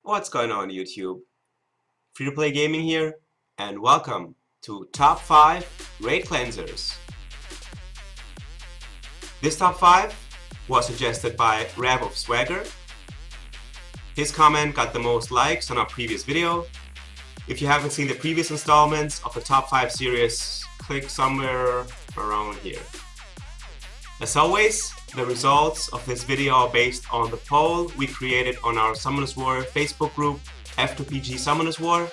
What's going on YouTube? Free-to-play gaming here, and welcome to Top 5 Raid Cleansers. This Top 5 was suggested by Rev of Swagger. His comment got the most likes on our previous video. If you haven't seen the previous installments of the Top 5 series, click somewhere around here. As always, the results of this video are based on the poll we created on our Summoners War Facebook group, F2PG Summoners War.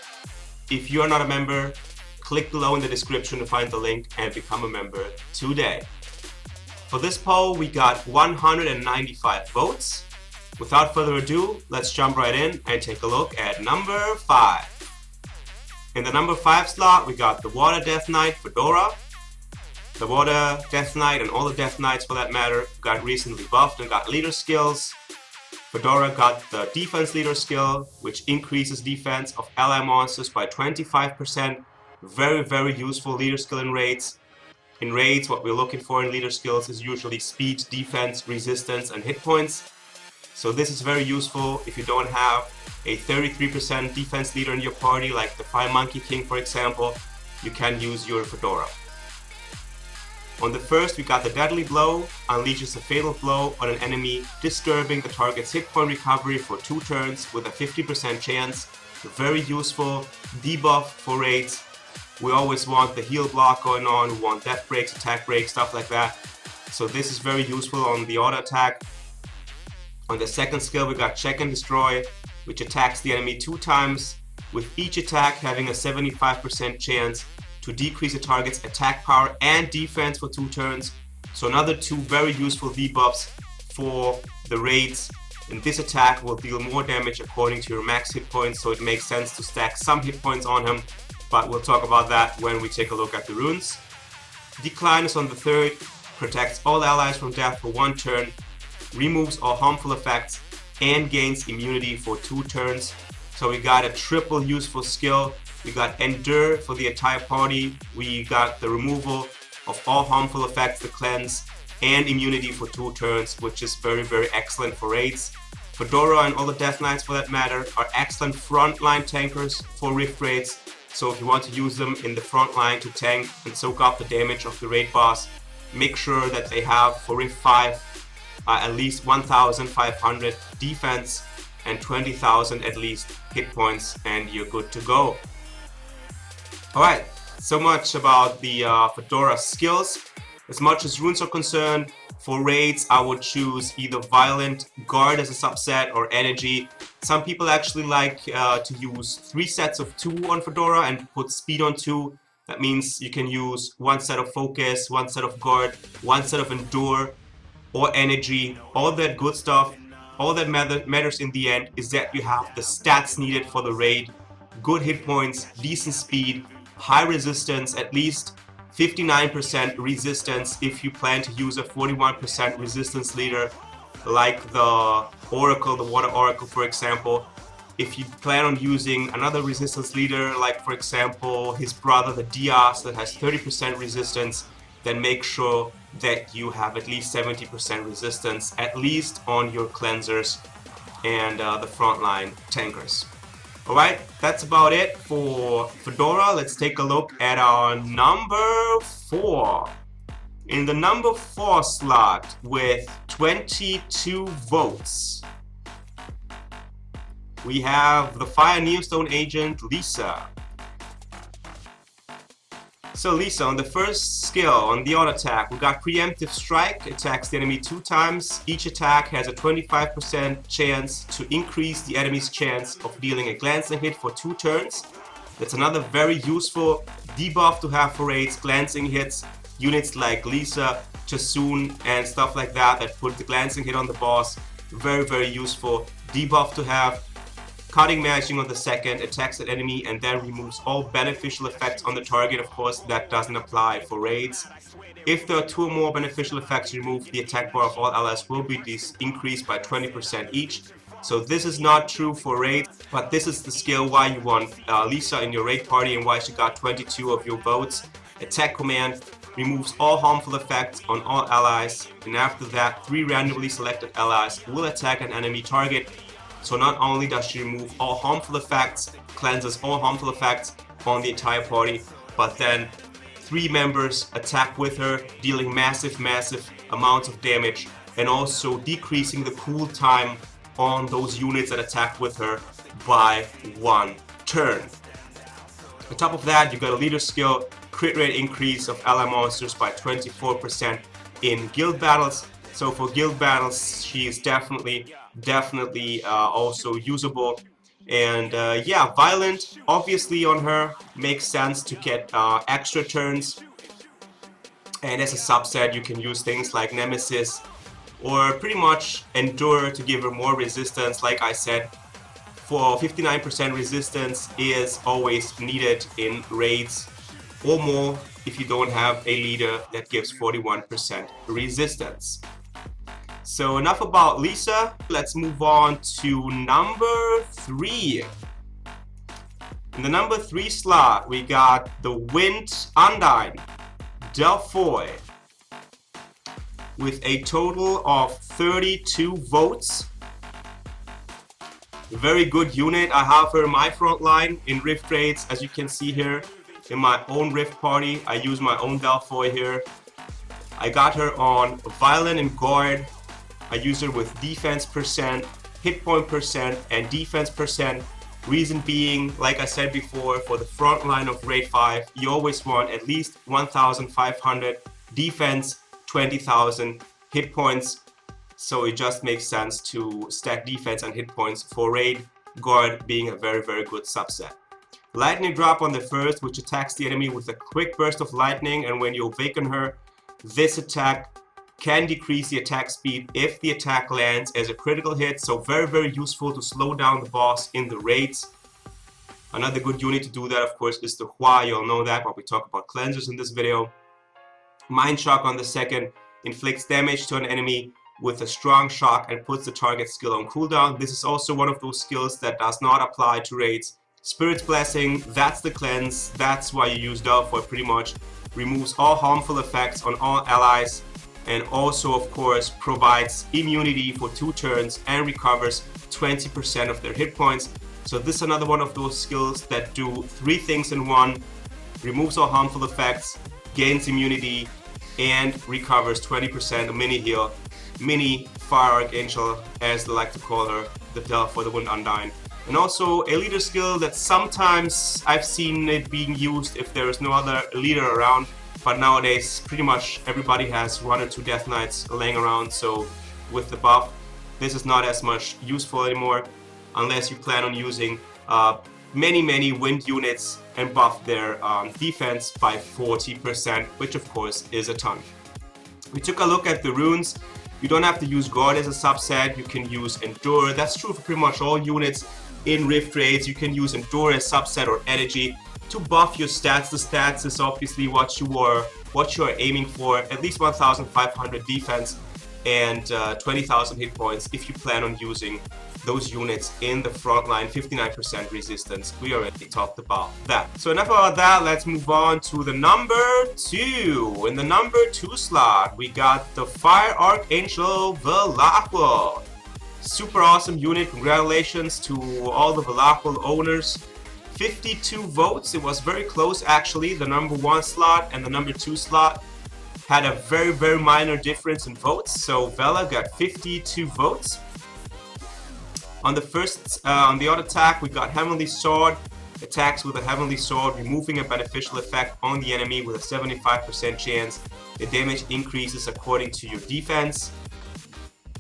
If you are not a member, click below in the description to find the link and become a member today. For this poll, we got 195 votes. Without further ado, let's jump right in and take a look at number 5. In the number 5 slot, we got the Water Death Knight Fedora. The Water Death Knight and all the Death Knights for that matter got recently buffed and got leader skills. Fedora got the Defense Leader skill, which increases defense of ally monsters by 25%. Very useful leader skill in raids. In raids, what we're looking for in leader skills is usually speed, defense, resistance, and hit points. So this is very useful if you don't have a 33% defense leader in your party, like the Fire Monkey King for example. You can use your Fedora. On the first, we got the Deadly Blow, unleashes a fatal blow on an enemy, disturbing the target's hit point recovery for 2 turns with a 50% chance. Very useful debuff for raids. We always want the heal block going on, we want death breaks, attack breaks, stuff like that. So this is very useful on the auto attack. On the second skill, we got Check and Destroy, which attacks the enemy 2 times, with each attack having a 75% chance to decrease the target's attack power and defense for 2 turns. So another 2 very useful debuffs for the raids. And this attack will deal more damage according to your max hit points, so it makes sense to stack some hit points on him, but we'll talk about that when we take a look at the runes. Decline is on the third, protects all allies from death for 1 turn, removes all harmful effects, and gains immunity for 2 turns. So we got a triple useful skill. We got Endure for the entire party, we got the removal of all harmful effects, the cleanse, and immunity for 2 turns, which is very excellent for raids. Fedora and all the Death Knights for that matter are excellent frontline tankers for Rift raids, so if you want to use them in the front line to tank and soak up the damage of the raid boss, make sure that they have for Rift 5 at least 1,500 defense and 20,000 at least hit points, and you're good to go. Alright, so much about the Fedora skills. As much as runes are concerned, for raids I would choose either Violent, Guard as a subset, or Energy. Some people actually like to use 3 sets of 2 on Fedora and put speed on 2. That means you can use 1 set of Focus, 1 set of Guard, 1 set of Endure, or Energy, all that good stuff. All that matters in the end is that you have the stats needed for the raid. Good hit points, decent speed, high resistance, at least 59% resistance if you plan to use a 41% resistance leader like the Oracle, the Water Oracle for example. If you plan on using another resistance leader like for example his brother the Diaz that has 30% resistance, then make sure that you have at least 70% resistance at least on your cleansers and the frontline tankers. Alright, that's about it for Fedora. Let's take a look at our number 4. In the number 4 slot with 22 votes, we have the Fire Neostone agent Lisa. So Lisa, on the first skill, on the auto attack, we got Preemptive Strike, attacks the enemy 2 times. Each attack has a 25% chance to increase the enemy's chance of dealing a glancing hit for 2 turns. That's another very useful debuff to have for raids, glancing hits. Units like Lisa, Chasoon, and stuff like that that put the glancing hit on the boss. Very useful debuff to have. Cutting Mashing on the second, attacks an enemy and then removes all beneficial effects on the target. Of course, that doesn't apply for raids. If there are 2 or more beneficial effects removed, the attack bar of all allies will be increased by 20% each. So this is not true for raids, but this is the skill why you want Lisa in your raid party and why she got 22 of your votes. Attack Command removes all harmful effects on all allies, and after that 3 randomly selected allies will attack an enemy target. So not only does she remove all harmful effects, cleanses all harmful effects on the entire party, but then 3 members attack with her, dealing massive amounts of damage, and also decreasing the cool time on those units that attack with her by 1 turn. On top of that, you got a leader skill, crit rate increase of ally monsters by 24% in guild battles. So for guild battles, she is definitely also usable. And yeah, violent obviously on her makes sense to get extra turns. And as a subset, you can use things like Nemesis or pretty much Endure to give her more resistance. Like I said, for 59% resistance is always needed in raids, or more if you don't have a leader that gives 41% resistance. So enough about Lisa, let's move on to number 3. In the number 3 slot, we got the Wind Undyne Delphoi with a total of 32 votes. A very good unit. I have her in my front line in Rift raids, as you can see here. In my own Rift party, I use my own Delphoi here. I got her on Violent and Guard. I use her with defense percent, hit point percent, and defense percent. Reason being, like I said before, for the front line of Raid 5, you always want at least 1,500 defense, 20,000 hit points. So it just makes sense to stack defense and hit points for Raid, Guard being a very good subset. Lightning drop on the first, which attacks the enemy with a quick burst of lightning, and when you awaken her, this attack can decrease the attack speed if the attack lands as a critical hit, so very useful to slow down the boss in the raids. Another good unit to do that, of course, is the Hua. You'll know that, but we talk about cleansers in this video. Mind Shock on the second inflicts damage to an enemy with a strong shock and puts the target skill on cooldown. This is also one of those skills that does not apply to raids. Spirit's Blessing, that's the cleanse, that's why you use Delphoi pretty much. Removes all harmful effects on all allies, and also of course provides immunity for 2 turns and recovers 20% of their hit points. So this is another one of those skills that do 3 things in one: removes all harmful effects, gains immunity, and recovers 20% of mini heal, mini Fire Archangel as they like to call her, the Delphoi, the Wind Undyne. And also a leader skill that sometimes I've seen it being used if there is no other leader around. But nowadays, pretty much everybody has 1 or 2 Death Knights laying around, so with the buff, this is not as much useful anymore, unless you plan on using many wind units and buff their defense by 40%, which of course is a ton. We took a look at the runes. You don't have to use Guard as a subset, you can use Endure. That's true for pretty much all units in Rift raids. You can use Endure as subset or Energy to buff your stats. The stats is obviously what you are aiming for, at least 1,500 defense and 20,000 hit points if you plan on using those units in the front line. 59% resistance, we already talked about that. So enough about that, let's move on to the number 2. In the number 2 slot, we got the Fire Archangel Velaqua. Super awesome unit, congratulations to all the Velaqua owners. 52 votes, it was very close actually. The number 1 slot and the number 2 slot had a very minor difference in votes, so Vela got 52 votes. On the first, on the odd attack, we got Heavenly Sword. Attacks with a Heavenly Sword, removing a beneficial effect on the enemy with a 75% chance. The damage increases according to your defense.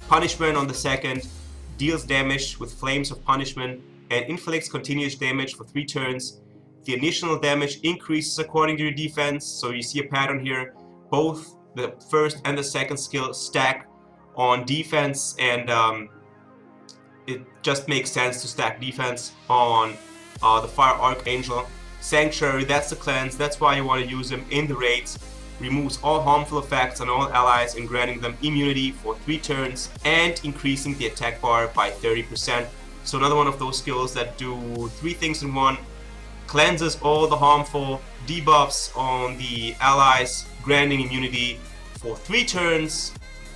Punishment on the second, deals damage with Flames of Punishment and inflicts continuous damage for 3 turns. The initial damage increases according to your defense, so you see a pattern here. Both the first and the second skill stack on defense, and it just makes sense to stack defense on the Fire Archangel. Sanctuary, that's the cleanse, that's why you want to use them in the raids. Removes all harmful effects on all allies and granting them immunity for 3 turns and increasing the attack bar by 30%. So another one of those skills that do 3 things in one. Cleanses all the harmful debuffs on the allies, granting immunity for 3 turns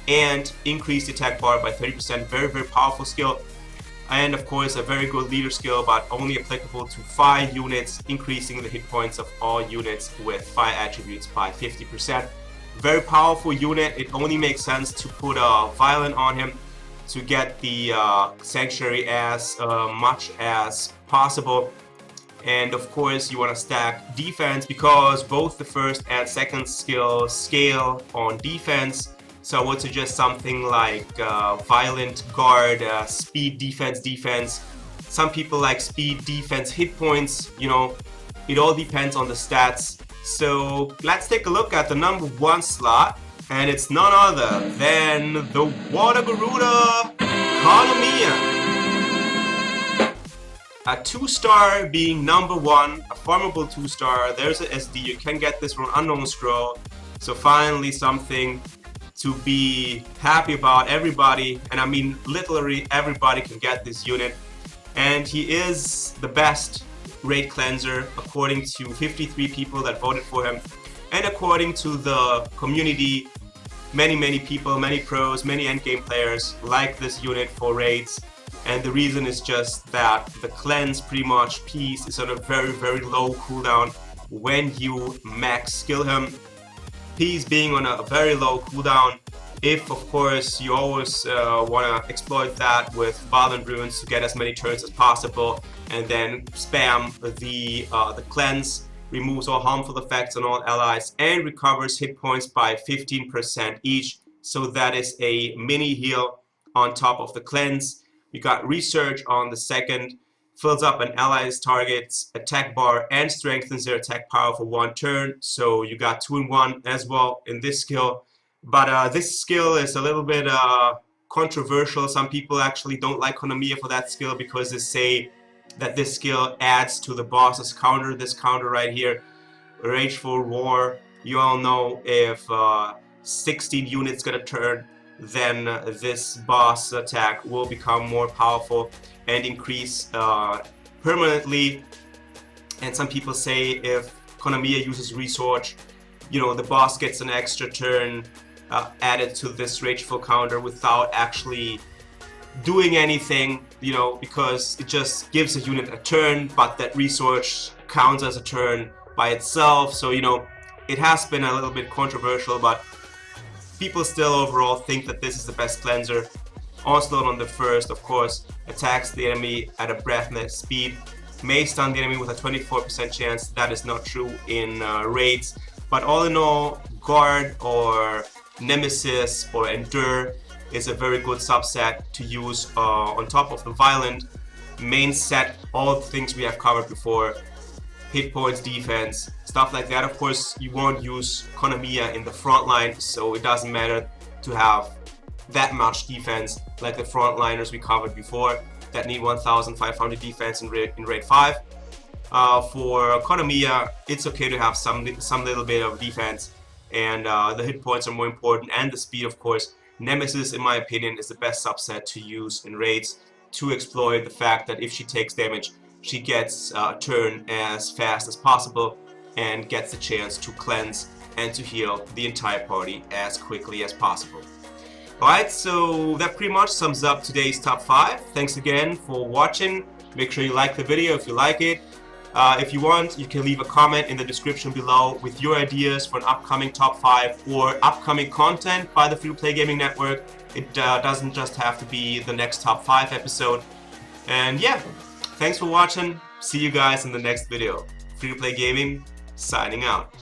and increase the attack bar by 30%. Very powerful skill. and of course a very good leader skill, but only applicable to 5 units, increasing the hit points of all units with 5 attributes by 50%. Very powerful unit. It only makes sense to put a violent on him to get the sanctuary as much as possible. And of course you want to stack defense, because both the first and second skill scale on defense. So I would suggest something like violent guard, speed defense. Some people like speed defense hit points, you know, it all depends on the stats. So let's take a look at the number 1 slot, and it's none other than the Water Garuda Kanamiya. A 2-star being number 1, a farmable 2-star. There's an SD, you can get this from Unknown Scroll. So finally something to be happy about. Everybody, and I mean literally everybody, can get this unit. And he is the best raid cleanser according to 53 people that voted for him, and according to the community, many people, many pros, many endgame players like this unit for raids. And the reason is just that the cleanse pretty much piece is on a very low cooldown when you max skill him. Piece being on a very low cooldown, if of course you always want to exploit that with violent runes to get as many turns as possible, and then spam the cleanse, removes all harmful effects on all allies and recovers hit points by 15% each. So that is a mini heal on top of the cleanse. You got research on the second, fills up an ally's target's attack bar and strengthens their attack power for 1 turn. So you got 2 in 1 as well in this skill. But this skill is a little bit controversial. Some people actually don't like Kanamiya for that skill, because they say that this skill adds to the boss's counter. This counter right here, Rageful Roar. You all know if 16 units gonna turn, then this boss attack will become more powerful and increase permanently. And some people say if Kanamiya uses Research, you know, the boss gets an extra turn added to this Rageful counter without actually doing anything, you know, because it just gives a unit a turn, but that Research counts as a turn by itself. So, you know, it has been a little bit controversial, but people still overall think that this is the best cleanser. Onslaught on the first, of course, attacks the enemy at a breathtaking speed, may stun the enemy with a 24% chance. That is not true in raids, but all in all, Guard or Nemesis or Endure is a very good subset to use on top of the Violent main set. All the things we have covered before, hit points, defense, stuff like that. Of course, you won't use Kanamiya in the front line, so it doesn't matter to have that much defense like the frontliners we covered before that need 1,500 defense in raid 5. For Kanamiya, it's okay to have some little bit of defense, and the hit points are more important, and the speed, of course. Nemesis, in my opinion, is the best subset to use in raids to exploit the fact that if she takes damage, she gets a turn as fast as possible and gets the chance to cleanse and to heal the entire party as quickly as possible. Alright, so that pretty much sums up today's top 5. Thanks again for watching. Make sure you like the video if you like it. If you want, you can leave a comment in the description below with your ideas for an upcoming top 5 or upcoming content by the Free-to-Play Gaming Network. It doesn't just have to be the next top 5 episode. And yeah, thanks for watching. See you guys in the next video. Free-to-Play Gaming, signing out.